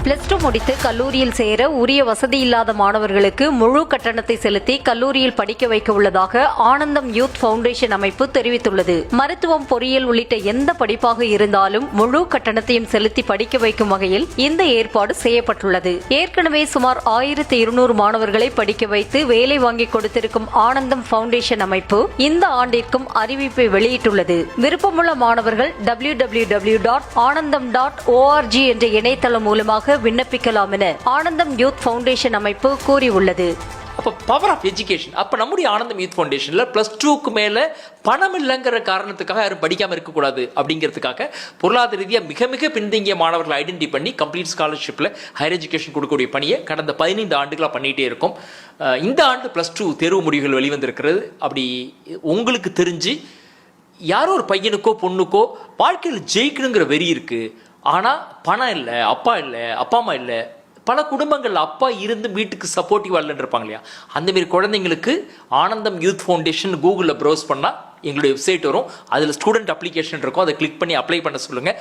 +2 முடித்து கல்லூரியில் சேர உரிய வசதி இல்லாத மாணவர்களுக்கு முழு கட்டணத்தை செலுத்தி கல்லூரியில் படிக்க வைக்க உள்ளதாக ஆனந்தம் யூத் ஃபவுண்டேஷன் அமைப்பு தெரிவித்துள்ளது. மருத்துவம், பொறியியல் உள்ளிட்ட எந்த படிப்பாக இருந்தாலும் முழு கட்டணத்தையும் செலுத்தி படிக்க வைக்கும் வகையில் இந்த ஏற்பாடு செய்யப்பட்டுள்ளது. ஏற்கனவே சுமார் 1200 மாணவர்களை படிக்க வைத்து வேலை வாங்கி கொடுத்திருக்கும் ஆனந்தம் ஃபவுண்டேஷன் அமைப்பு இந்த ஆண்டிற்கும் அறிவிப்பை வெளியிட்டுள்ளது. விருப்பமுள்ள மாணவர்கள் www.anandam.org என்ற இணையதளம் மூலமாக விண்ணப்பிக்கலாம் என ஆனந்தம் யூத் ஃபவுண்டேஷன் அமைப்பு கூறியுள்ளது. அப்போ பவர் ஆஃப் எஜுகேஷன். அப்போ நம்முடைய ஆனந்தம் யூத் ஃபவுண்டேஷனில் +2க்கு மேலே பணம் இல்லைங்கிற காரணத்துக்காக யாரும் படிக்காமல் இருக்கக்கூடாது அப்படிங்கிறதுக்காக பொருளாதார ரீதியாக மிக மிக பின்தங்கிய மாணவர்களை ஐடென்டி பண்ணி கம்ப்ளீட் ஸ்காலர்ஷிப்பில் ஹையர் எஜுகேஷன் கொடுக்கக்கூடிய பணியை கடந்த 15 ஆண்டுகளாக பண்ணிகிட்டே இருக்கும். இந்த ஆண்டு +2 தேர்வு முடிவுகள் வெளிவந்திருக்கிறது. அப்படி உங்களுக்கு தெரிஞ்சு யாரோ ஒரு பையனுக்கோ பொண்ணுக்கோ வாழ்க்கையில் ஜெயிக்கணுங்கிற வெறி இருக்குது, ஆனால் பணம் இல்லை, அப்பா இல்லை, அப்பா அம்மா இல்லை, பல குடும்பங்கள் அப்பா இருந்து வீட்டுக்கு சப்போர்ட்டிவ் இல்லைன்னு இருப்பாங்க இல்லையா, அந்தமாரி குழந்தைங்களுக்கு ஆனந்தம் யூத் ஃபவுண்டேஷன் கூகுளில் ப்ரௌஸ் பண்ணால் எங்களுடைய வெப்சைட் வரும். அதில் ஸ்டூடெண்ட் அப்ளிகேஷன் இருக்கும், அதை கிளிக் பண்ணி அப்ளை பண்ண சொல்லுங்கள்.